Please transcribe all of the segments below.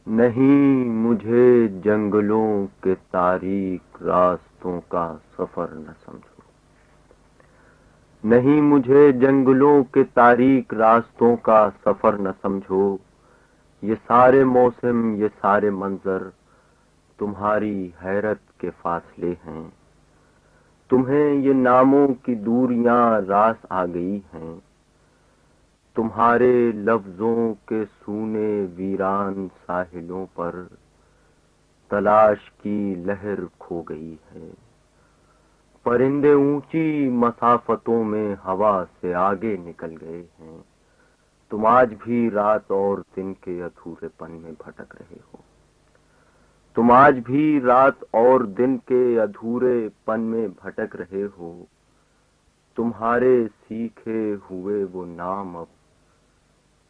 نہیں مجھے جنگلوں کے تاریک راستوں کا سفر نہ سمجھو، نہیں مجھے جنگلوں کے تاریک راستوں کا سفر نہ سمجھو، یہ سارے موسم یہ سارے منظر تمہاری حیرت کے فاصلے ہیں، تمہیں یہ ناموں کی دوریاں راس آ گئی ہیں، تمہارے لفظوں کے سونے ویران ساحلوں پر تلاش کی لہر کھو گئی ہے، پرندے اونچی مسافتوں میں ہوا سے آگے نکل گئے ہیں، تم آج بھی رات اور دن کے ادھورے پن میں بھٹک رہے ہو، تم آج بھی رات اور دن کے ادھورے پن میں بھٹک رہے ہو، تمہارے سیکھے ہوئے وہ نام اب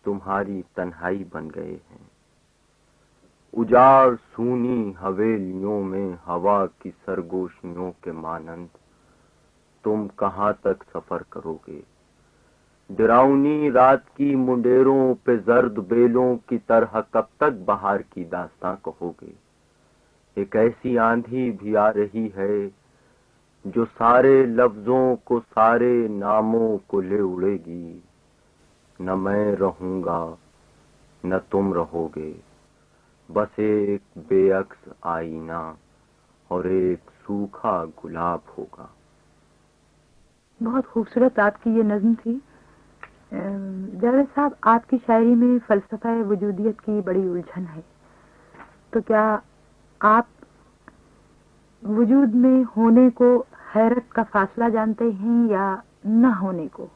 تمہاری تنہائی بن گئے ہیں، اجاڑ سونی حویلیوں میں ہوا کی سرگوشیوں کے مانند تم کہاں تک سفر کرو گے، ڈراؤنی رات کی منڈیروں پہ زرد بیلوں کی طرح کب تک بہار کی داستاں کہو گے، ایک ایسی آندھی بھی آ رہی ہے جو سارے لفظوں کو سارے ناموں کو لے اڑے گی، نہ میں رہوں گا نہ تم رہو گے، بس ایک بے عکس آئینہ اور ایک سوکھا گلاب ہوگا۔ بہت خوبصورت آپ کی یہ نظم تھی۔ جاوید صاحب، آپ کی شاعری میں فلسفہ وجودیت کی بڑی الجھن ہے، تو کیا آپ وجود میں ہونے کو حیرت کا فاصلہ جانتے ہیں یا نہ ہونے کو؟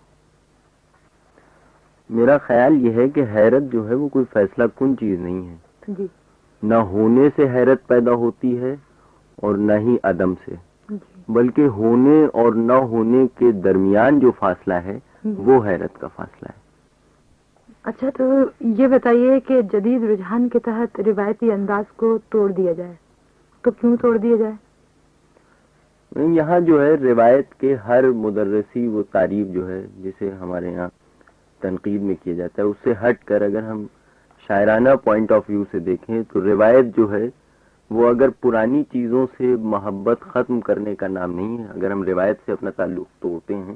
میرا خیال یہ ہے کہ حیرت جو ہے وہ کوئی فیصلہ کن چیز نہیں ہے، جی، نہ ہونے سے حیرت پیدا ہوتی ہے اور نہ ہی عدم سے، بلکہ ہونے اور نہ ہونے کے درمیان جو فاصلہ ہے وہ حیرت کا فاصلہ ہے۔ اچھا، تو یہ بتائیے کہ جدید رجحان کے تحت روایتی انداز کو توڑ دیا جائے تو کیوں توڑ دیا جائے؟ یہاں جو ہے روایت کے ہر مدرسی وہ تعریف جو ہے جسے ہمارے یہاں تنقید میں کیا جاتا ہے، اس سے ہٹ کر اگر ہم شاعرانہ پوائنٹ آف ویو سے دیکھیں تو روایت جو ہے وہ اگر پرانی چیزوں سے محبت ختم کرنے کا نام نہیں ہے، اگر ہم روایت سے اپنا تعلق توڑتے ہیں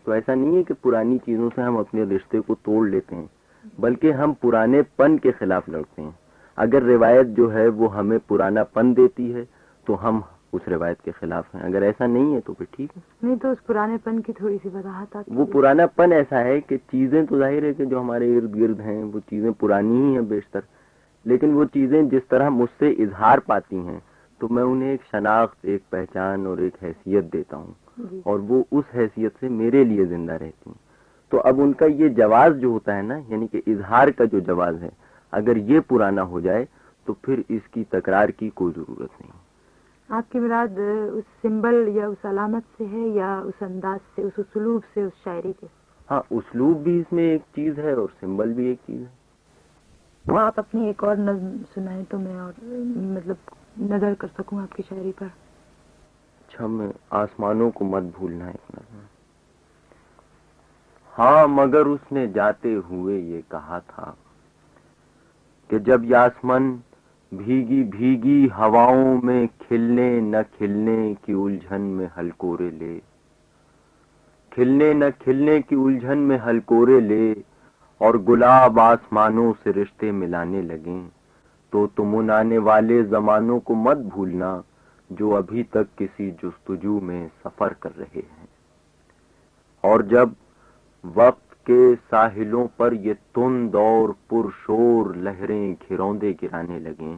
تو ایسا نہیں ہے کہ پرانی چیزوں سے ہم اپنے رشتے کو توڑ لیتے ہیں، بلکہ ہم پرانے پن کے خلاف لڑتے ہیں۔ اگر روایت جو ہے وہ ہمیں پرانا پن دیتی ہے تو ہم اس روایت کے خلاف ہیں، اگر ایسا نہیں ہے تو پھر ٹھیک ہے۔ نہیں تو اس پرانے پن کی تھوڑی سی وضاحت آپ وہ پرانا پن ایسا ہے کہ چیزیں تو ظاہر ہے کہ جو ہمارے ارد گرد ہیں وہ چیزیں پرانی ہی ہیں بیشتر، لیکن وہ چیزیں جس طرح مجھ سے اظہار پاتی ہیں تو میں انہیں ایک شناخت، ایک پہچان اور ایک حیثیت دیتا ہوں، اور وہ اس حیثیت سے میرے لیے زندہ رہتی ہیں۔ تو اب ان کا یہ جواز جو ہوتا ہے نا، یعنی کہ اظہار کا جو جواز ہے، اگر یہ پرانا ہو جائے تو پھر اس کی تکرار کی کوئی ضرورت نہیں۔ آپ کی مراد اس سمبل یا اس علامت سے ہے یا اس انداز سے، اس اسلوب سے، اس شاعری کے؟ ہاں، اسلوب بھی اس میں ایک چیز ہے اور سمبل بھی ایک چیز ہے۔ وہ آپ اپنی ایک اور نظم سنائیں تو میں اور مطلب نظر کر سکوں آپ کی شاعری پر۔ اچھا، میں آسمانوں کو مت بھولنا ہے ایک نظم۔ ہاں مگر اس نے جاتے ہوئے یہ کہا تھا کہ جب یاسمن بھیگی بھیگی ہواؤں میں کھلنے نہ کھلنے کی الجھن میں ہلکورے لے، کھلنے نہ کھلنے کی الجھن میں ہلکورے لے اور گلاب آسمانوں سے رشتے ملانے لگیں، تو تم ان آنے والے زمانوں کو مت بھولنا جو ابھی تک کسی جستجو میں سفر کر رہے ہیں، اور جب وقت کے ساحلوں پر یہ تند اور پرشور لہریں گھروندے گرانے لگیں،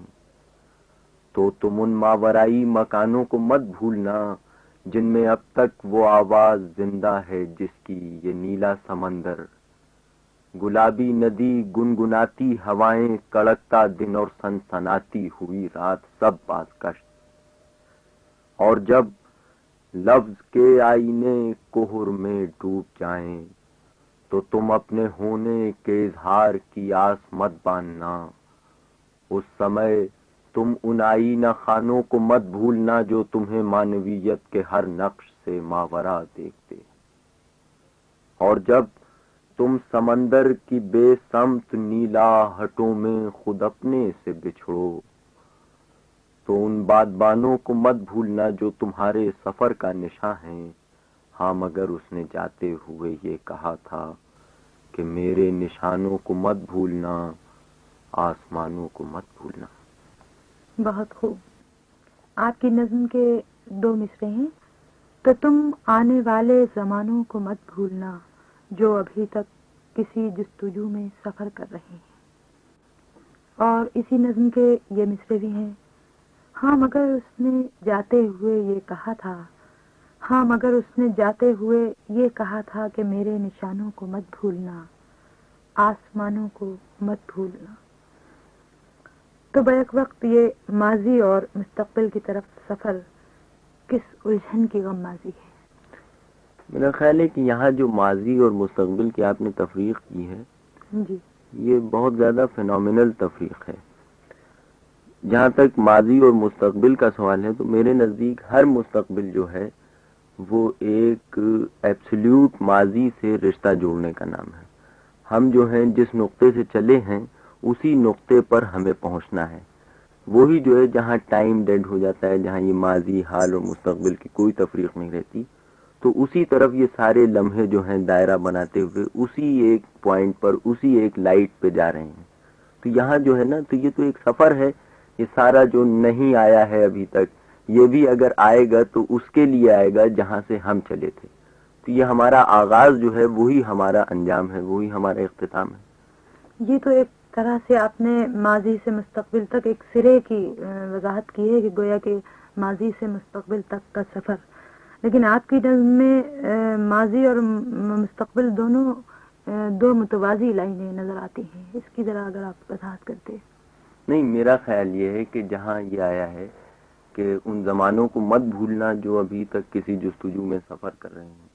تو تم ان ماورائی مکانوں کو مت بھولنا جن میں اب تک وہ آواز زندہ ہے جس کی یہ نیلا سمندر، گلابی ندی، گنگناتی ہوائیں، کڑکتا دن اور سنسناتی ہوئی رات سب بازگشت، اور جب لفظ کے آئینے کوہر میں ڈوب جائیں تو تم اپنے ہونے کے اظہار کی آس مت باندھنا، اس سمے تم ان آئینہ خانوں کو مت بھولنا جو تمہیں معنویت کے ہر نقش سے ماورا دیکھتے، اور جب تم سمندر کی بے سمت نیلاہٹوں میں خود اپنے سے بچھڑو، تو ان بادبانوں کو مت بھولنا جو تمہارے سفر کا نشاں ہیں، ہاں مگر اس نے جاتے ہوئے یہ کہا تھا کہ میرے نشانوں کو مت بھولنا، آسمانوں کو مت بھولنا۔ بہت خوب۔ آپ کی نظم کے 2 مصرے ہیں، تو تم آنے والے زمانوں کو مت بھولنا جو ابھی تک کسی جستجو میں سفر کر رہے ہیں، اور اسی نظم کے یہ مصرے بھی ہیں، ہاں مگر اس نے جاتے ہوئے یہ کہا تھا، ہاں مگر اس نے جاتے ہوئے یہ کہا تھا کہ میرے نشانوں کو مت بھولنا، آسمانوں کو مت بھولنا۔ تو بیک وقت یہ ماضی اور مستقبل کی طرف سفر کس الجھن کی غم ماضی ہے؟ میرا خیال ہے کہ یہاں جو ماضی اور مستقبل کی آپ نے تفریق کی ہے، جی، یہ بہت زیادہ فینومینل تفریق ہے۔ جہاں تک ماضی اور مستقبل کا سوال ہے تو میرے نزدیک ہر مستقبل جو ہے وہ ایک ایبسلیوٹ ماضی سے رشتہ جوڑنے کا نام ہے۔ ہم جو ہیں جس نقطے سے چلے ہیں اسی نقطے پر ہمیں پہنچنا ہے، وہی جو ہے جہاں ٹائم ڈیڈ ہو جاتا ہے، جہاں یہ ماضی، حال اور مستقبل کی کوئی تفریق نہیں رہتی، تو اسی طرف یہ سارے لمحے جو ہیں دائرہ بناتے ہوئے اسی ایک پوائنٹ پر، اسی ایک لائٹ پہ جا رہے ہیں۔ تو یہاں جو ہے نا، تو یہ تو ایک سفر ہے، یہ سارا جو نہیں آیا ہے ابھی تک، یہ بھی اگر آئے گا تو اس کے لیے آئے گا جہاں سے ہم چلے تھے۔ تو یہ ہمارا آغاز جو ہے وہی ہمارا انجام ہے، وہی ہمارا اختتام ہے۔ یہ تو ایک طرح سے آپ نے ماضی سے مستقبل تک ایک سرے کی وضاحت کی ہے کہ گویا کہ ماضی سے مستقبل تک کا سفر، لیکن آپ کی نظم میں ماضی اور مستقبل دونوں 2 متوازی لائنیں نظر آتی ہیں، اس کی ذرا اگر آپ وضاحت کرتے۔ نہیں، میرا خیال یہ ہے کہ جہاں یہ آیا ہے کہ ان زمانوں کو مت بھولنا جو ابھی تک کسی جستجو میں سفر کر رہے ہیں،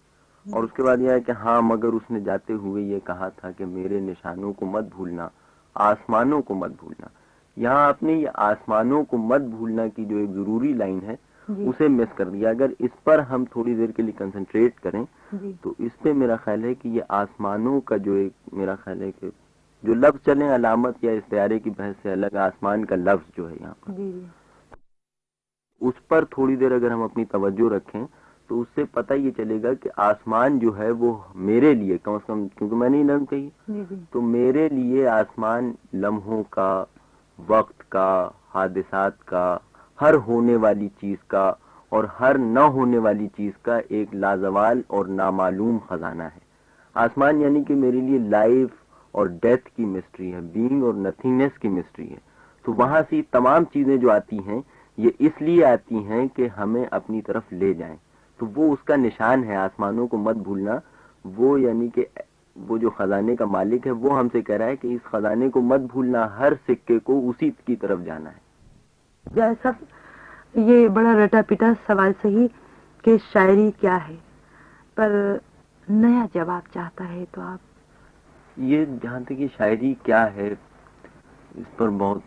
اور اس کے بعد یہ ہے کہ ہاں مگر اس نے جاتے ہوئے یہ کہا تھا کہ میرے نشانوں کو مت بھولنا، آسمانوں کو مت بھولنا۔ یہاں آپ نے یہ آسمانوں کو مت بھولنا کی جو ایک ضروری لائن ہے اسے مس کر دیا۔ اگر اس پر ہم تھوڑی دیر کے لیے کنسنٹریٹ کریں تو اس پہ میرا خیال ہے کہ یہ آسمانوں کا جو ایک، میرا خیال ہے کہ جو لفظ چلیں علامت یا استعارے کی بحث سے الگ، آسمان کا لفظ جو ہے یہاں پر، اس پر تھوڑی دیر اگر ہم اپنی توجہ رکھیں تو اس سے پتہ یہ چلے گا کہ آسمان جو ہے وہ میرے لیے، کم از کم کیونکہ میں نے نظم کہی، تو میرے لیے آسمان لمحوں کا، وقت کا، حادثات کا، ہر ہونے والی چیز کا اور ہر نہ ہونے والی چیز کا ایک لازوال اور نامعلوم خزانہ ہے۔ آسمان یعنی کہ میرے لیے لائف اور ڈیتھ کی مسٹری ہے، بینگ اور نتھنگنیس کی مسٹری ہے۔ تو وہاں سے تمام چیزیں جو آتی ہیں یہ اس لیے آتی ہیں کہ ہمیں اپنی طرف لے جائیں، تو وہ اس کا نشان ہے، آسمانوں کو مت بھولنا۔ وہ یعنی کہ وہ جو خزانے کا مالک ہے وہ ہم سے کہہ رہا ہے کہ اس خزانے کو مت بھولنا، ہر سکے کو اسی کی طرف جانا ہے۔ جیسا یہ بڑا رٹا پٹا سوال صحیح کہ شاعری کیا ہے، پر نیا جواب چاہتا ہے تو آپ یہ جہاں تک یہ شاعری کیا ہے، اس پر بہت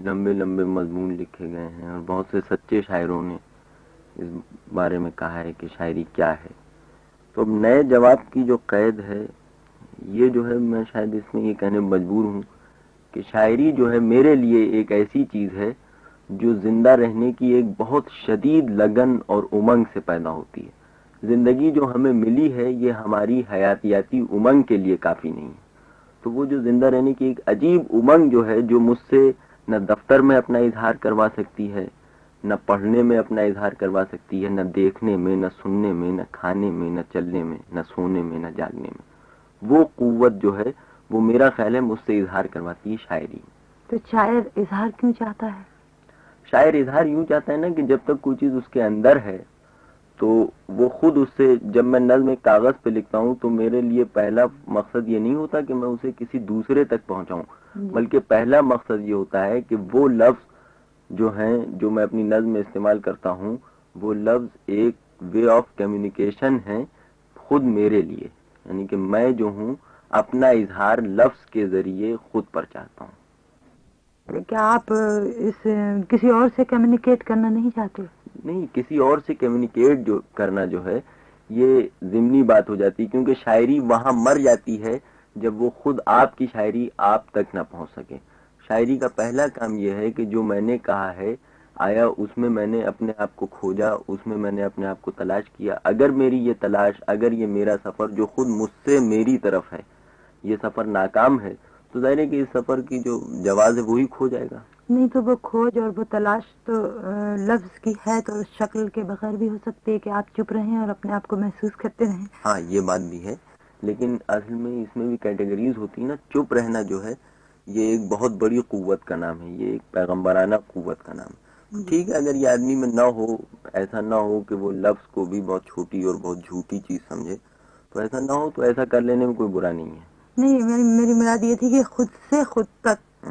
لمبے لمبے مضمون لکھے گئے ہیں اور بہت سے سچے شاعروں نے اس بارے میں کہا ہے کہ شاعری کیا ہے۔ تو اب نئے جواب کی جو قید ہے، یہ جو ہے میں شاید اس میں یہ کہنے مجبور ہوں کہ شاعری جو ہے میرے لیے ایک ایسی چیز ہے جو زندہ رہنے کی ایک بہت شدید لگن اور امنگ سے پیدا ہوتی ہے۔ زندگی جو ہمیں ملی ہے یہ ہماری حیاتیاتی امنگ کے لیے کافی نہیں ہے، تو وہ جو زندہ رہنے کی ایک عجیب امنگ جو ہے، جو مجھ سے نہ دفتر میں اپنا اظہار کروا سکتی ہے، نہ پڑھنے میں اپنا اظہار کروا سکتی ہے، نہ دیکھنے میں، نہ سننے میں، نہ کھانے میں، نہ چلنے میں، نہ سونے میں، نہ جاگنے میں، وہ قوت جو ہے وہ میرا خیال ہے مجھ سے اظہار کرواتی ہے شاعری۔ تو شاعر اظہار کیوں چاہتا ہے؟ شاعر اظہار یوں چاہتا ہے نا کہ جب تک کوئی چیز اس کے اندر ہے تو وہ خود اس سے، جب میں نظم ایک کاغذ پہ لکھتا ہوں تو میرے لیے پہلا مقصد یہ نہیں ہوتا کہ میں اسے کسی دوسرے تک پہنچاؤں، بلکہ پہلا مقصد یہ ہوتا ہے کہ وہ لفظ جو ہیں جو میں اپنی نظم میں استعمال کرتا ہوں، وہ لفظ ایک وے آف کمیونیکیشن ہے خود میرے لیے، یعنی کہ میں جو ہوں اپنا اظہار لفظ کے ذریعے خود پر چاہتا ہوں۔ کیا آپ اس کسی اور سے کمیونیکیٹ کرنا نہیں چاہتے؟ نہیں، کسی اور سے کمیونیکیٹ جو کرنا جو ہے یہ ضمنی بات ہو جاتی ہے، کیونکہ شاعری وہاں مر جاتی ہے جب وہ خود آپ کی شاعری آپ تک نہ پہنچ سکے. شاعری کا پہلا کام یہ ہے کہ جو میں نے کہا ہے آیا اس میں میں نے اپنے آپ کو کھوجا، اس میں میں نے اپنے آپ کو تلاش کیا. اگر میری یہ تلاش، اگر یہ میرا سفر جو خود مجھ سے میری طرف ہے یہ سفر ناکام ہے تو ظاہر ہے کہ اس سفر کی جو جواز ہے وہی کھو جائے گا. نہیں تو وہ کھوج اور وہ تلاش تو لفظ کی ہے تو شکل کے بغیر بھی ہو سکتی ہے کہ آپ چپ رہیں اور اپنے آپ کو محسوس کرتے رہیں. ہاں یہ بات بھی ہے، لیکن اصل میں اس میں بھی کیٹیگریز ہوتی ہیں نا. چپ رہنا جو ہے یہ ایک بہت بڑی قوت کا نام ہے، یہ ایک پیغمبرانہ قوت کا نام ہے. ٹھیک ہے اگر یہ آدمی میں نہ ہو، ایسا نہ ہو کہ وہ لفظ کو بھی بہت چھوٹی اور بہت جھوٹی چیز سمجھے، تو ایسا نہ ہو تو ایسا کر لینے میں کوئی برا نہیں ہے. نہیں، میری مراد یہ تھی کہ خود سے خود تک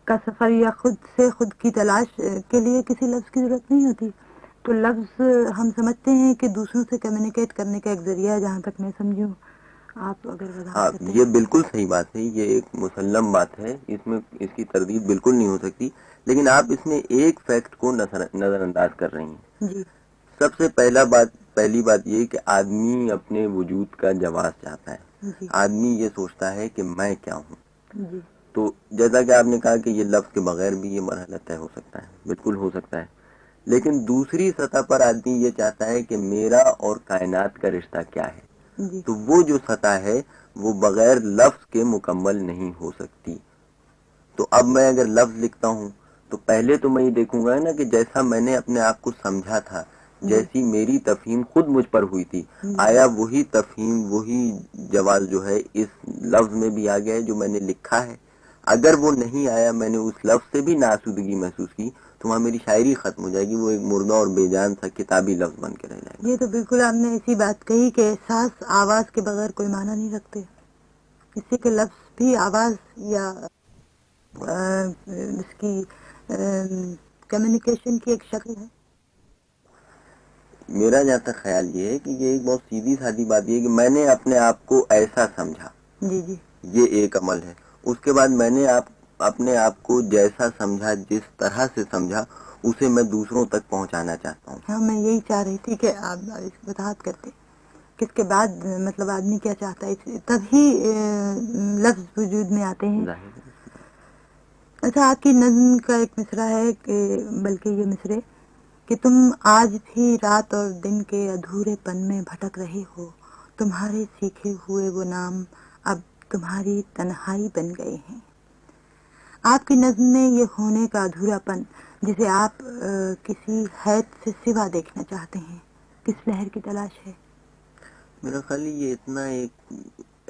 کا سفر یا خود سے خود کی تلاش کے لیے کسی لفظ کی ضرورت نہیں ہوتی. تو لفظ ہم سمجھتے ہیں کہ دوسروں سے کمیونیکیٹ کرنے کا ایک ذریعہ ہے، جہاں تک میں سمجھوں. آپ اگر ہاں وضاحت کرتے یہ بالکل صحیح بات ہے، یہ ایک مسلم بات ہے، اس میں اس کی تردید بالکل نہیں ہو سکتی. لیکن آپ اس میں ایک فیکٹ کو نظر انداز کر رہی ہیں. جی سب سے پہلی بات یہ کہ آدمی اپنے وجود کا جواز چاہتا ہے. جی آدمی یہ سوچتا ہے کہ میں کیا ہوں. جی تو جیسا کہ آپ نے کہا کہ یہ لفظ کے بغیر بھی یہ مرحلہ طے ہو سکتا ہے، بالکل ہو سکتا ہے. لیکن دوسری سطح پر آدمی یہ چاہتا ہے کہ میرا اور کائنات کا رشتہ کیا ہے. جی تو وہ جو سطح ہے وہ بغیر لفظ کے مکمل نہیں ہو سکتی. تو اب میں اگر لفظ لکھتا ہوں تو پہلے تو میں یہ دیکھوں گا نا کہ جیسا میں نے اپنے آپ کو سمجھا تھا، جیسی میری تفہیم خود مجھ پر ہوئی تھی، آیا وہی تفہیم وہی جواز جو ہے اس لفظ میں بھی آ گیا ہے جو میں نے لکھا ہے. اگر وہ نہیں آیا، میں نے اس لفظ سے بھی ناسودگی محسوس کی، تو وہاں میری شاعری ختم ہو جائے گی، وہ ایک مردہ اور بے جان سا کتابی لفظ بن کے رہ جائے گا. یہ تو بالکل آپ نے ایسی بات کہی کہ احساس آواز کے بغیر کوئی معنی نہیں رکھتے. اسی کے لفظ بھی آواز یا اس کی کمیونیکیشن کی ایک شکل ہے. میرا جہاں تک خیال یہ ہے کہ یہ ایک بہت سیدھی سادی بات یہ ہے کہ میں نے اپنے آپ کو ایسا سمجھا، جی جی یہ ایک عمل ہے. اس کے بعد میں نے اپنے آپ کو جیسا سمجھا، جس طرح سے سمجھا، اسے میں دوسروں تک پہنچانا چاہتا ہوں. ہاں میں یہی چاہ رہی تھی کہ آپ وضاحت کرتے کہ اس کے بعد مطلب آدمی کیا چاہتا ہے، تبھی لفظ وجود میں آتے ہیں. اچھا، آپ کی نظم کا ایک مصرع ہے کہ بلکہ یہ مصرے کہ تم آج بھی رات اور دن کے ادھورے پن میں بھٹک رہے ہو، تمہارے سیکھے ہوئے وہ نام اب تمہاری تنہائی بن گئے ہیں. آپ کی نظم میں یہ ہونے کا ادھورا پن جسے آپ کسی حید سے سوا دیکھنا چاہتے ہیں، کس لہر کی تلاش ہے؟ میرا خیال یہ اتنا ایک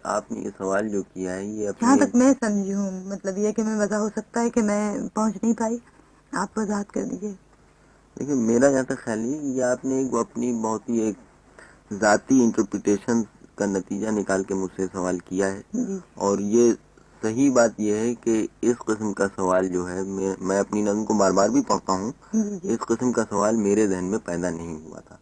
آپ نے یہ سوال جو کیا ہے یہ جہاں اپنے تک میں سمجھی ہوں، مطلب یہ کہ میں وضاح ہو سکتا ہے کہ میں پہنچ نہیں پائی، آپ وضاحت کر دیجیے. لیکن میرا جہاں تک خیال ہے یہ آپ نے اپنی بہت ہی ایک ذاتی انٹرپریٹیشن کا نتیجہ نکال کے مجھ سے سوال کیا ہے. جی اور یہ صحیح بات یہ ہے کہ اس قسم کا سوال جو ہے میں اپنی نظم کو بار بار بھی پڑھتا ہوں، جی اس قسم کا سوال میرے ذہن میں پیدا نہیں ہوا تھا.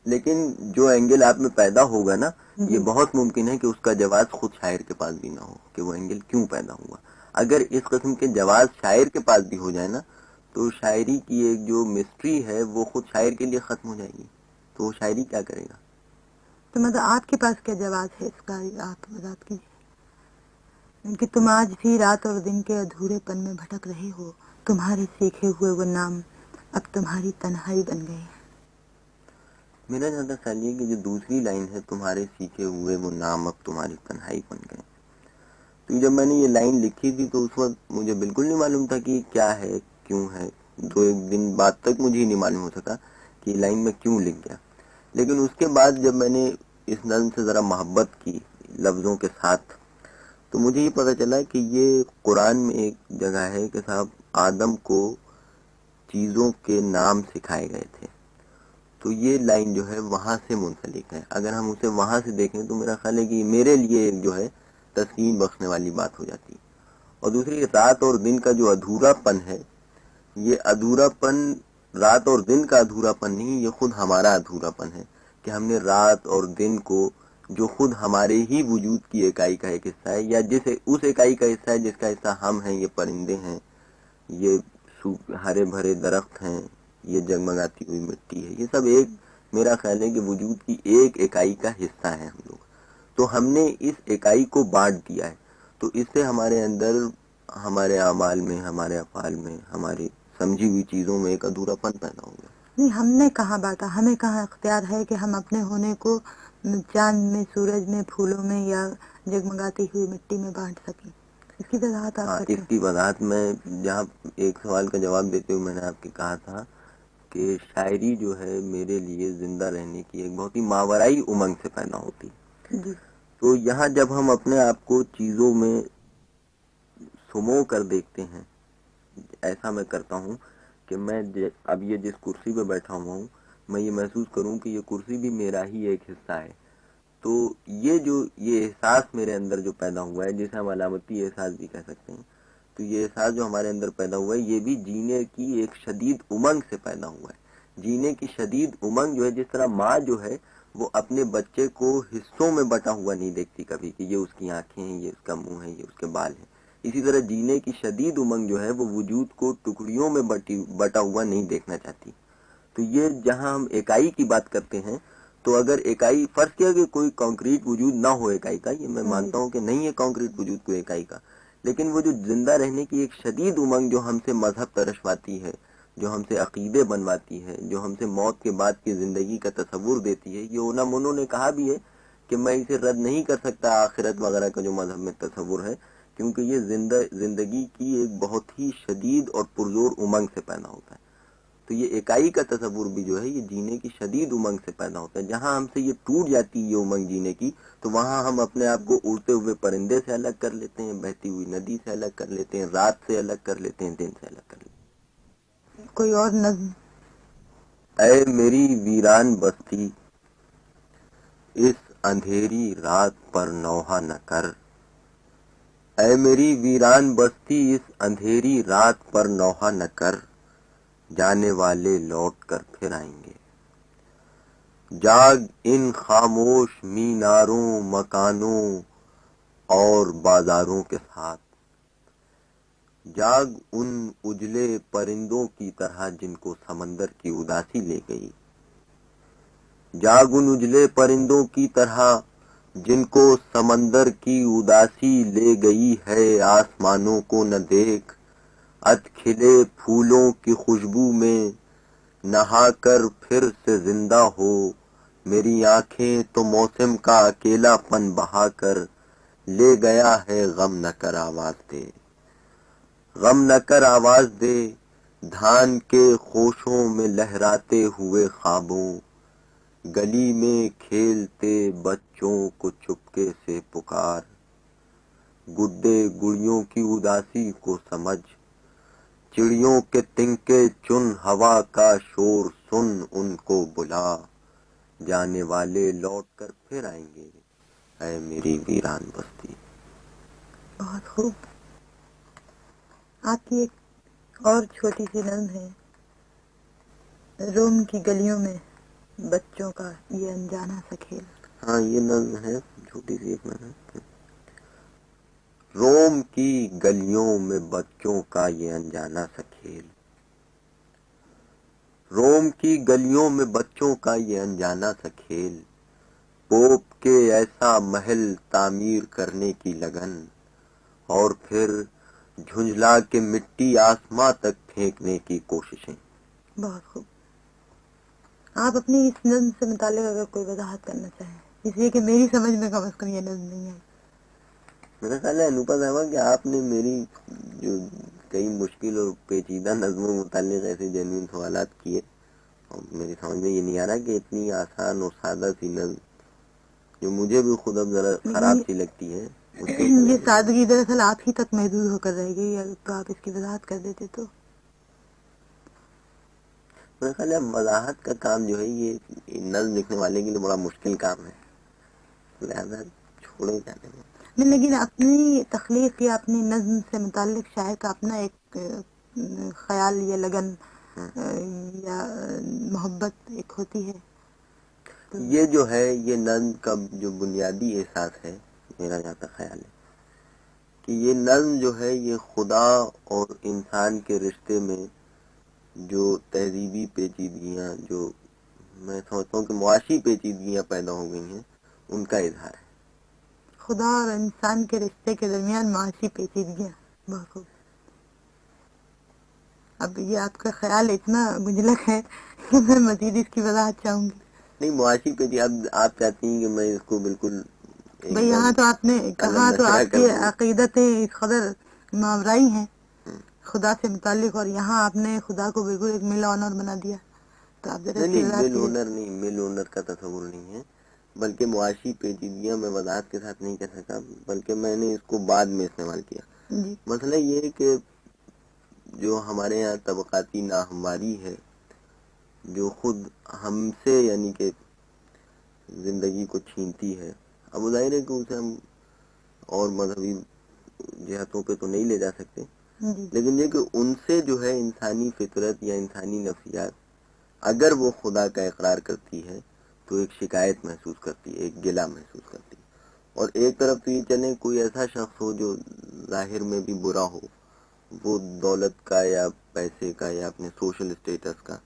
لیکن جو اینگل آپ میں پیدا ہوگا نا، یہ بہت ممکن ہے کہ اس کا جواز خود شاعر کے پاس بھی نہ ہو کہ وہ اینگل کیوں پیدا ہوا. اگر اس قسم کے جواز شاعر کے پاس بھی ہو جائے نا تو شاعری کی ایک جو مسٹری ہے وہ خود شاعر کے لیے ختم ہو جائے گی. تو وہ شاعری کیا کرے گا؟ تو مطلب آپ کے پاس کیا جواز ہے اس کا، آپ وضاحت کیجیے کہ تم آج بھی رات اور دن کے ادھورے پن میں بھٹک رہے ہو، تمہارے سیکھے ہوئے وہ نام اب تمہاری تنہائی بن گئے. میرا زیادہ خیال یہ کہ جو دوسری لائن ہے، تمہارے سیکھے ہوئے وہ نام اب تمہاری تنہائی بن گئے، تو جب میں نے یہ لائن لکھی تھی تو اس وقت مجھے بالکل نہیں معلوم تھا کہ کیا ہے، کیوں ہے. 2-1 دن بعد تک مجھے ہی نہیں معلوم ہو سکا کہ یہ لائن میں کیوں لکھ گیا. لیکن اس کے بعد جب میں نے اس نظم سے ذرا محبت کی لفظوں کے ساتھ تو مجھے یہ پتہ چلا کہ یہ قرآن میں ایک جگہ ہے کہ صاحب آدم کو چیزوں کے نام سکھائے گئے تھے. تو یہ لائن جو ہے وہاں سے منسلک ہے. اگر ہم اسے وہاں سے دیکھیں تو میرا خیال ہے کہ میرے لیے ایک جو ہے تسکین بخشنے والی بات ہو جاتی. اور دوسری رات اور دن کا جو ادھورا پن ہے، یہ ادھورا پن رات اور دن کا ادھورا پن نہیں، یہ خود ہمارا ادھورا پن ہے کہ ہم نے رات اور دن کو جو خود ہمارے ہی وجود کی اکائی کا ایک حصہ ہے، یا اس اکائی کا حصہ ہے جس کا حصہ ہم ہیں، یہ پرندے ہیں، یہ ہرے بھرے درخت ہیں، یہ جگمگاتی ہوئی مٹی ہے، یہ سب ایک میرا خیال ہے کہ وجود کی ایک اکائی کا حصہ ہے ہم لوگ. تو ہم نے اس اکائی کو بانٹ دیا ہے. تو اس سے ہمارے اندر، ہمارے اعمال میں، ہمارے افعال میں، ہماری سمجھی ہوئی چیزوں میں ایک ادھورا پن پیدا ہو گیا. نہیں، ہم نے کہاں بانٹا؟ ہمیں کہاں اختیار ہے کہ ہم اپنے ہونے کو چاند میں، سورج میں، پھولوں میں یا جگمگاتی ہوئی مٹی میں بانٹ سکیں؟ اس کی وضاحت آپ کرتے اس کی وضاحت میں، جہاں ایک سوال کا جواب دیتے ہوئے میں نے آپ کے کہا تھا کہ شاعری جو ہے میرے لیے زندہ رہنے کی ایک بہت ہی ماورائی امنگ سے پیدا ہوتی. جی. تو یہاں جب ہم اپنے آپ کو چیزوں میں سمو کر دیکھتے ہیں، ایسا میں کرتا ہوں کہ میں اب یہ جس کرسی پہ بیٹھا ہوا ہوں، میں یہ محسوس کروں کہ یہ کرسی بھی میرا ہی ایک حصہ ہے. تو یہ احساس میرے اندر جو پیدا ہوا ہے، جسے ہم علامتی احساس بھی کہہ سکتے ہیں، تو یہ احساس جو ہمارے اندر پیدا ہوا ہے، یہ بھی جینے کی ایک شدید امنگ سے پیدا ہوا ہے. جینے کی شدید امنگ جو ہے، جس طرح ماں جو ہے وہ اپنے بچے کو حصوں میں بٹا ہوا نہیں دیکھتی کبھی کہ یہ اس کی آنکھیں ہیں، یہ اس کا منہ ہے، یہ اس کے بال ہیں، اسی طرح جینے کی شدید امنگ جو ہے وہ وجود کو ٹکڑیوں میں بٹا ہوا نہیں دیکھنا چاہتی. تو یہ جہاں ہم اکائی کی بات کرتے ہیں، تو اگر اکائی، فرض کیا کہ کوئی کانکریٹ وجود نہ ہو اکائی کا، یہ میں مانتا ہوں کہ نہیں ہے کانکریٹ وجود کوئی اکائی کا، لیکن وہ جو زندہ رہنے کی ایک شدید امنگ جو ہم سے مذہب ترشواتی ہے، جو ہم سے عقیدے بنواتی ہے، جو ہم سے موت کے بعد کی زندگی کا تصور دیتی ہے، یہ انہوں نے کہا بھی ہے کہ میں اسے رد نہیں کر سکتا آخرت وغیرہ کا جو مذہب میں تصور ہے، کیونکہ یہ زندگی کی ایک بہت ہی شدید اور پرزور امنگ سے پیدا ہوتا ہے. تو یہ اکائی کا تصور بھی جو ہے یہ جینے کی شدید امنگ سے پیدا ہوتا ہے. جہاں ہم سے یہ ٹوٹ جاتی ہے یہ امنگ جینے کی، تو وہاں ہم اپنے آپ کو اڑتے ہوئے پرندے سے الگ کر لیتے ہیں، بہتی ہوئی ندی سے الگ کر لیتے ہیں، رات سے الگ کر لیتے ہیں، دن سے الگ کر لیتے ہیں. کوئی اور نظم؟ اے میری ویران بستی، اس اندھیری رات پر نوحہ نہ کر. اے میری ویران بستی، اس اندھیری رات پر نوحہ نہ کر. جانے والے لوٹ کر پھر آئیں گے. جاگ ان خاموش میناروں، مکانوں اور بازاروں کے ساتھ. جاگ ان اجلے پرندوں کی طرح جن کو سمندر کی اداسی لے گئی. جاگ ان اجلے پرندوں کی طرح جن کو سمندر کی اداسی لے گئی ہے. آسمانوں کو نہ دیکھ، اد کھلے پھولوں کی خوشبو میں نہا کر پھر سے زندہ ہو. میری آنکھیں تو موسم کا اکیلا پن بہا کر لے گیا ہے. غم نہ کر آواز دے، غم نہ کر آواز دے. دھان کے خوشوں میں لہراتے ہوئے خوابوں، گلی میں کھیلتے بچوں کو چپکے سے پکار. گڈے گڑیوں کی اداسی کو سمجھ، چڑیوں کے تنکے چن. ہوا کا شور سن، ان کو بلا. جانے والے لوٹ کر پھر آئیں گے. اے میری ویران بستی. بہت خوب. آپ کی ایک اور چھوٹی سی نظم ہے، روم کی گلیوں میں بچوں کا یہ انجانا سا کھیل. ہاں، یہ نظم ہے چھوٹی سی ایک میں نے. روم کی گلیوں میں بچوں کا یہ انجانا سا کھیل. روم کی گلیوں میں بچوں کا یہ انجانا سا کھیل. پوپ کے ایسا محل تعمیر کرنے کی لگن، اور پھر جھنجھلا کے مٹی آسماں تک پھینکنے کی کوششیں. بہت خوب. آپ اپنی اس نظم سے متعلق اگر کوئی وضاحت کرنا چاہیں، اس لیے کہ میری سمجھ میں کم از کم یہ نظم نہیں ہے. میرا خیال ہے انوپا صاحبہ کہ آپ نے میری جو کئی مشکل اور پیچیدہ نظموں متعلق ایسے جنوین سوالات کیے، اور میری سمجھ میں یہ نہیں آ رہا کہ اتنی آسان اور سادہ سی نظم جو مجھے بھی خود اب ذرا خراب سی لگتی ہے، اس کے یہ سادگی دراصل آپ ہی تک محدود ہو کر رہ گئی. تو آپ اس کی وضاحت کر دیتے تو. میرا خیال ہے وضاحت کا کام جو ہے یہ نظم لکھنے والے کے لیے بڑا مشکل کام ہے، لہذا چھوڑے جانے میں. نہیں، لیکن اپنی تخلیق یا اپنی نظم سے متعلق شاعر کا اپنا ایک خیال یا لگن یا محبت ایک ہوتی ہے. یہ جو ہے یہ نظم کا جو بنیادی احساس ہے، میرا جہاں تک خیال ہے کہ یہ نظم جو ہے یہ خدا اور انسان کے رشتے میں جو تہذیبی پیچیدگیاں، جو میں سمجھتا ہوں کہ معاشی پیچیدگیاں پیدا ہو گئی ہیں، ان کا اظہار ہے. خدا اور انسان کے رشتے کے درمیان معاشی پیچیدگیاں. بہت خوب. اب یہ آپ کا خیال اتنا گنجلک ہے کہ میں مزید اس کی وضاحت چاہوں گی. نہیں، معاشی پیچیدگی آپ چاہتی ہیں کہ میں اس کو بالکل بھئی یہاں تو آپ نے کہا تو آپ کی دوں. عقیدتیں اس قدر ماورائی ہیں خدا سے متعلق، اور یہاں آپ نے خدا کو بالکل ایک مل آنر بنا دیا. تو آپ ذرا اس کی نہیں، وضاحت مل کیجیے. اونر نہیں، مل اونر کا تصور نہیں ہے، بلکہ معاشی پیچیدگیاں میں وضاحت کے ساتھ نہیں کہہ سکا، بلکہ میں نے اس کو بعد میں استعمال کیا. جی. مسئلہ یہ ہے کہ جو ہمارے یہاں طبقاتی ناہمواری ہے، جو خود ہم سے یعنی کہ زندگی کو چھینتی ہے. اب ظاہر ہے کہ اسے ہم اور مذہبی جہتوں پہ تو نہیں لے جا سکتے، لیکن یہ کہ ان سے جو ہے انسانی فطرت یا انسانی نفسیات اگر وہ خدا کا اقرار کرتی ہے تو ایک شکایت محسوس کرتی ہے، ایک گلہ محسوس کرتی ہے. اور ایک طرف تو یہ چلیں کوئی ایسا شخص ہو جو ظاہر میں بھی برا ہو، وہ دولت کا یا پیسے کا یا اپنے سوشل اسٹیٹس کا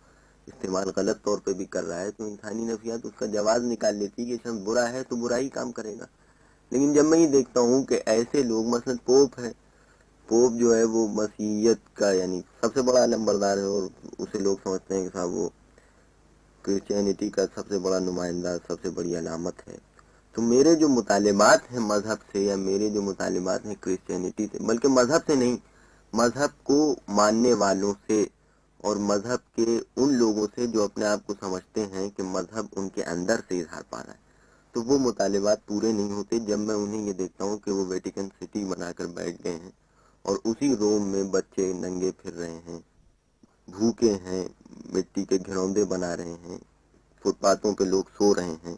استعمال غلط طور پہ بھی کر رہا ہے، تو انسانی نفسیات اس کا جواز نکال لیتی کہ شخص برا ہے تو برا ہی کام کرے گا. لیکن جب میں یہ دیکھتا ہوں کہ ایسے لوگ، مثلا پوپ ہے، پوپ جو ہے وہ مسیحیت کا یعنی سب سے بڑا نمبردار ہے، اور اسے لوگ سمجھتے ہیں کہ صاحب وہ کرسچینٹی کا سب سے بڑا نمائندہ، سب سے بڑی علامت ہے. تو میرے جو مطالبات ہیں مذہب سے، یا میرے جو مطالبات ہیں کرسچینٹی سے، بلکہ مذہب سے نہیں، مذہب کو ماننے والوں سے اور مذہب کے ان لوگوں سے جو اپنے آپ کو سمجھتے ہیں کہ مذہب ان کے اندر سے اظہار پا رہا ہے، تو وہ مطالبات پورے نہیں ہوتے جب میں انہیں یہ دیکھتا ہوں کہ وہ ویٹیکن سٹی بنا کر بیٹھ گئے ہیں اور اسی روم میں بچے ننگے پھر رہے ہیں، بھوکے ہیں، مٹی کے گھروندے بنا رہے ہیں، فٹ پاتھوں پہ لوگ سو رہے ہیں.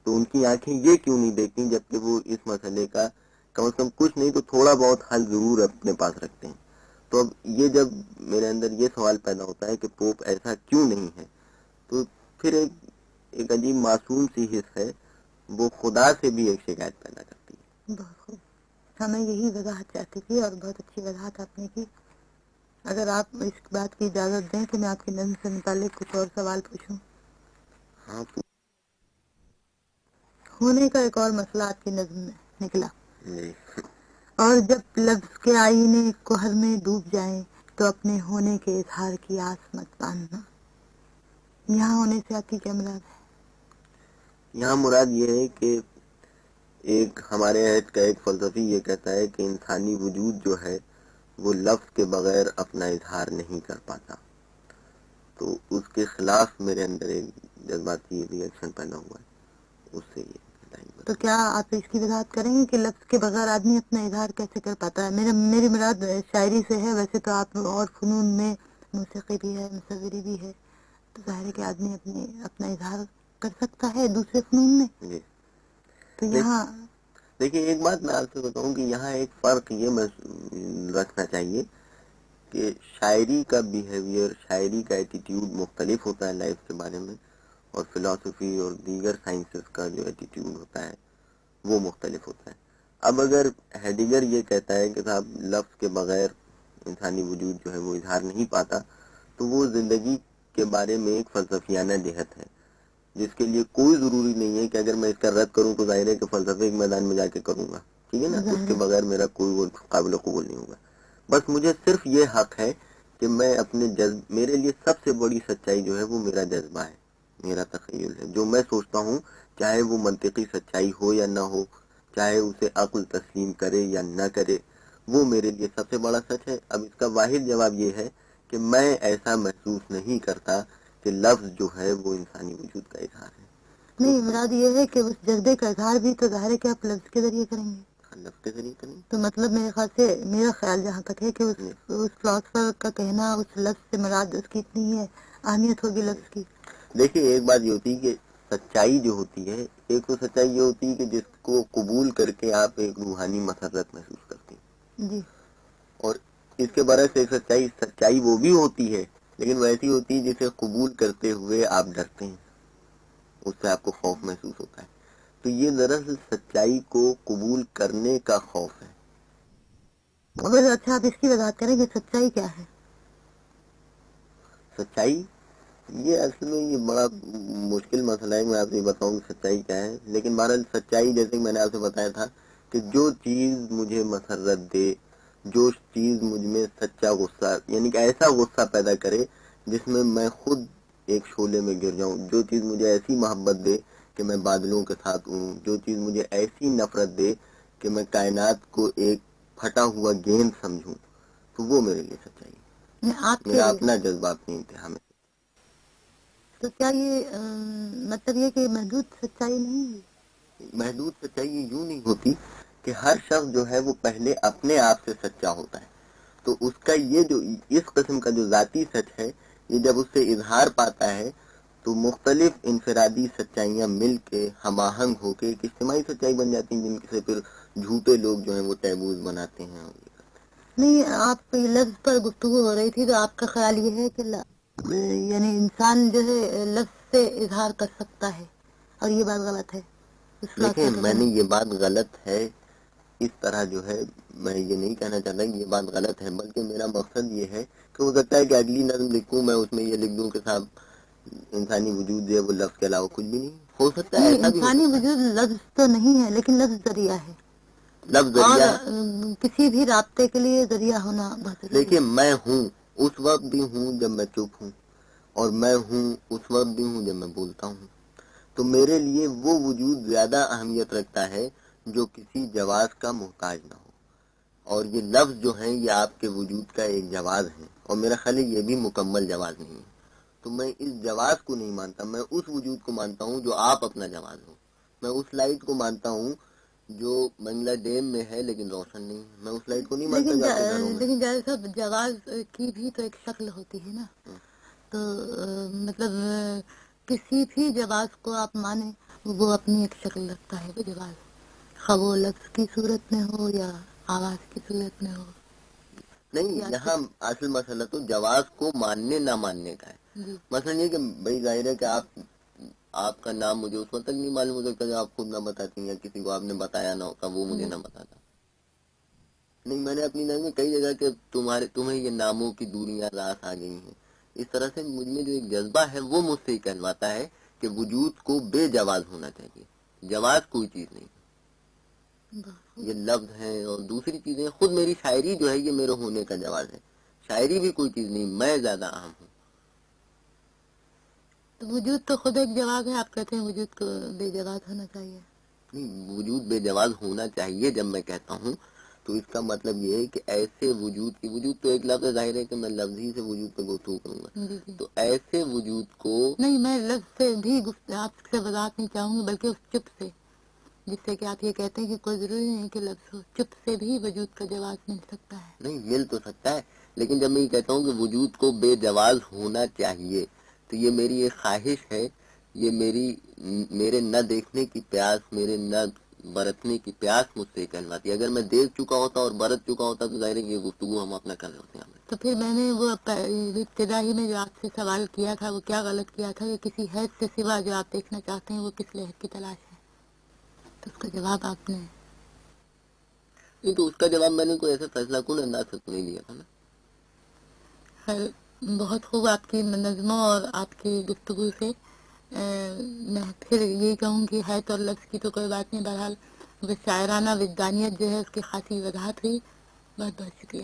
تو ان کی آنکھیں یہ کیوں نہیں دیکھتی جبکہ وہ اس مسئلے کا کم از کم کچھ نہیں تو تھوڑا بہت حل ضرور اپنے پاس رکھتے ہیں. تو اب یہ جب میرے اندر یہ سوال پیدا ہوتا ہے کہ پوپ ایسا کیوں نہیں ہے، تو پھر ایک عجیب معصوم سی حص ہے، وہ خدا سے بھی ایک شکایت پیدا کرتی ہے. بہت خوب. ہمیں یہی وضاحت چاہتی تھی اور بہت اچھی وضاحت آپ نے کی. اگر آپ اس بات کی اجازت دیں کہ میں آپ کی نظم سے متعلق کچھ اور سوال پوچھوں. ہاں. ہونے کا ایک اور مسئلہ آپ کی نظم میں نکلا. جی. اور جب لفظ کے آئینے کوہر میں ڈوب جائیں تو اپنے ہونے کے اظہار کی آس مت باندھنا. یہاں ہونے سے آپ کی کیا مراد ہے؟ یہاں مراد یہ ہے کہ ایک ہمارے عہد کا ایک فلسفی یہ کہتا ہے کہ انسانی وجود جو ہے وہ لفظ کے بغیر اپنا اظہار نہیں کر پاتا. تو اس کے خلاف میرے اندر ایک جذباتی ری ایکشن پیدا ہوا ہے. اس سے یہ تو کیا آپ اس کی وضاحت کریں گے کہ لفظ کے بغیر آدمی اپنا اظہار کیسے کر پاتا ہے؟ میری مراد شاعری سے ہے. ویسے تو آپ اور فنون میں موسیقی بھی ہے، مصوری بھی ہے، تو ظاہر ہے کہ آدمی اپنا اظہار کر سکتا ہے دوسرے فنون میں. جی. تو یہاں دیکھیے ایک بات میں آپ سے بتاؤں کہ یہاں ایک فرق یہ رکھنا چاہیے کہ شاعری کا بیہیویئر، شاعری کا ایٹیٹیوڈ مختلف ہوتا ہے لائف کے بارے میں، اور فلسفی اور دیگر سائنسز کا جو ایٹیٹیوڈ ہوتا ہے وہ مختلف ہوتا ہے. اب اگر ہیڈیگر یہ کہتا ہے کہ صاحب لفظ کے بغیر انسانی وجود جو ہے وہ اظہار نہیں پاتا، تو وہ زندگی کے بارے میں ایک فلسفیانہ جہت ہے جس کے لیے کوئی ضروری نہیں ہے کہ اگر میں اس کا رد کروں تو ظاہر ہے کہ فلسفے کے میدان میں جا کے کروں گا، ٹھیک ہے نا، اس کے بغیر میرا کوئی قابل قبول نہیں ہوگا. بس مجھے صرف یہ حق ہے کہ میں اپنے میرے لیے سب سے بڑی سچائی جو ہے وہ میرا جذبہ ہے، میرا تخیل ہے، جو میں سوچتا ہوں، چاہے وہ منطقی سچائی ہو یا نہ ہو، چاہے اسے عقل تسلیم کرے یا نہ کرے، وہ میرے لیے سب سے بڑا سچ ہے. اب اس کا واحد جواب یہ ہے کہ میں ایسا محسوس نہیں کرتا کہ لفظ جو ہے وہ انسانی وجود کا اظہار ہے. نہیں، مراد یہ ہے کہ اس جذبے کا اظہار بھی تو ظاہر ہے کہ آپ لفظ کے ذریعے کریں گے. لفظ کے ذریعے کریں. تو مطلب میرا خیال جہاں تک ہے کہ اس فلاسفر کا کہنا اس لفظ سے مراد اس کی اتنی ہے اہمیت ہوگی لفظ کی. دیکھیے ایک بات یہ ہوتی ہے کہ سچائی جو ہوتی ہے، ایک تو سچائی یہ ہوتی ہے کہ جس کو قبول کر کے آپ ایک روحانی مسرت محسوس کرتے ہیں. جی. اور اس کے برعکس ایک سچائی وہ بھی ہوتی ہے لیکن ویسی ہوتی ہے جسے قبول کرتے ہوئے آپ ڈرتے ہیں، اس سے آپ کو خوف محسوس ہوتا ہے. تو یہ دراصل سچائی کو قبول کرنے کا خوف ہے. اچھا، آپ اس کی وضاحت کریں کہ سچائی کیا ہے؟ سچائی یہ اصل میں یہ بڑا مشکل مسئلہ ہے. میں آپ سے بتاؤں کہ سچائی کیا ہے، لیکن بہرحال سچائی جیسے کہ میں نے آپ سے بتایا تھا کہ جو چیز مجھے مسرت دے، جو چیز مجھ میں سچا غصہ یعنی کہ ایسا غصہ پیدا کرے جس میں میں خود ایک شعلے میں گر جاؤں، جو چیز مجھے ایسی محبت دے کہ میں بادلوں کے ساتھ ہوں، جو چیز مجھے ایسی نفرت دے کہ میں کائنات کو ایک پھٹا ہوا گیند سمجھوں، تو وہ میرے لیے سچائی ہے. میرا اپنا جذبہ اپنی انتہا میں. تو کیا یہ مطلب یہ کہ محدود سچائی نہیں ہے؟ محدود سچائی یوں نہیں ہوتی کہ ہر شخص جو ہے وہ پہلے اپنے آپ سے سچا ہوتا ہے، تو اس کا یہ جو اس قسم کا جو ذاتی سچ ہے، یہ جب اس سے اظہار پاتا ہے تو مختلف انفرادی سچائیاں مل کے ہم آہنگ ہو کے ایک اجتماعی سچائی بن جاتی ہیں، جن سے پھر جھوٹے لوگ جو ہیں وہ تحبوز بناتے ہیں. نہیں، آپ لفظ پر گفتگو ہو رہی تھی تو آپ کا خیال یہ ہے کہ یعنی انسان جو ہے لفظ سے اظہار کر سکتا ہے اور یہ بات غلط ہے. دیکھیں، میں نے یہ بات غلط ہے اس طرح جو ہے میں یہ نہیں کہنا چاہتا کہ یہ بات غلط ہے، بلکہ میرا مقصد یہ ہے کہ ہو سکتا ہے کہ اگلی نظم لکھوں میں اس میں یہ لکھ دوں کہ صاحب انسانی وجود جو ہے وہ لفظ کے علاوہ کچھ بھی نہیں ہو سکتا ہے. ایسا بھی انسانی وجود لفظ تو نہیں ہے، لیکن لفظ ذریعہ ہے. لفظ ذریعہ کسی بھی رابطے کے لیے ذریعہ ہونا بہت ضروری ہے. دیکھیے، میں ہوں اس وقت بھی ہوں جب میں چپ ہوں، اور میں ہوں اس وقت بھی ہوں جب میں بولتا ہوں. تو میرے لیے وہ وجود زیادہ اہمیت رکھتا ہے جو کسی جواز کا محتاج نہ ہو، اور یہ لفظ جو ہیں یہ آپ کے وجود کا ایک جواز ہے، اور میرا خیال ہے یہ بھی مکمل جواز نہیں ہے. تو میں اس جواز کو نہیں مانتا، میں اس وجود کو مانتا ہوں جو آپ اپنا جواز ہو. میں اس لائٹ کو مانتا ہوں جو بنگلہ ڈیم میں ہے لیکن روشن نہیں ہے. میں اس لائٹ کو نہیں مانتا جو آپ کے گھروں میں. لیکن جیسا جواز کی بھی تو ایک شکل ہوتی ہے نا، تو مطلب کسی بھی جواز کو آپ مانیں وہ اپنی ایک شکل رکھتا ہے. وہ جواز خواہ وہ لفظ کی صورت میں ہو یا آواز کی صورت میں ہو. نہیں، یہاں اصل مسئلہ تو جواز کو ماننے نہ ماننے کا ہے. مثلا یہ کہ بھائی ظاہر ہے کہ آپ کا نام مجھے اس وقت تک نہیں معلوم ہو سکتا جب آپ خود نہ بتاتی ہیں، کسی کو آپ نے بتایا نہ ہوتا وہ مجھے نہ بتاتا. نہیں، میں نے اپنی نظر میں کئی جگہ کہ تمہیں یہ ناموں کی دوریاں راس آ گئی ہیں. اس طرح سے مجھ میں جو ایک جذبہ ہے وہ مجھ سے کہلواتا ہے کہ وجود کو بے جواز ہونا چاہیے. جواز کوئی چیز نہیں، یہ لفظ ہیں. اور دوسری چیزیں خود میری شاعری جو ہے یہ میرے ہونے کا جواز ہے. شاعری بھی کوئی چیز نہیں، میں زیادہ اہم ہوں. تو وجود تو خود ایک جواز ہے. آپ کہتے ہیں وجود کو بے جواز ہونا چاہیے. نہیں، وجود بے جواز ہونا چاہیے جب میں کہتا ہوں تو اس کا مطلب یہ ہے کہ ایسے وجود کی وجود تو ایک لفظ ظاہر ہے کہ میں لفظ ہی سے وجود پہ گفتگو کروں گا. تو ایسے وجود کو نہیں، میں لفظ سے بھی آپ سے وضاحت نہیں چاہوں گی، بلکہ اس چپ سے جس سے کہ آپ یہ کہتے ہیں کہ کوئی ضروری نہیں کہ لفظ ہو، چپ سے بھی وجود کا جواز مل سکتا ہے. نہیں، مل تو سکتا ہے، لیکن جب میں یہ کہتا ہوں کہ وجود کو بے جواز ہونا چاہیے تو یہ میری ایک خواہش ہے. یہ میرے نہ دیکھنے کی پیاس، میرے نہ برتنے کی پیاس مجھ سے کہلواتی ہے. اگر میں دیکھ چکا ہوتا اور برت چکا ہوتا تو ظاہر ہے کہ یہ گفتگو ہم اپنا کر رہے ہوتے ہیں. تو پھر میں نے وہ ابتدائی میں جو آپ سے سوال کیا تھا وہ کیا غلط کیا تھا کہ کسی حیث سے سوا جو آپ دیکھنا چاہتے ہیں وہ کس لحظ کی تلاش ہے؟ تو اس کا جواب آپ نے نہیں، تو اس کا جواب میں نے کوئی ایسا فیصلہ کن انداز سے نہیں لیا تھا نا. خیر، بہت خوب آپ کی نظموں اور آپ کی گفتگو سے میں پھر یہی کہوں کہ ہے تو لفظ کی تو کوئی بات نہیں، بہرحال وہ شاعرانہ وجدانیت جو ہے اس کی خاصی وضاحت ہوئی. بہت بہت شکریہ.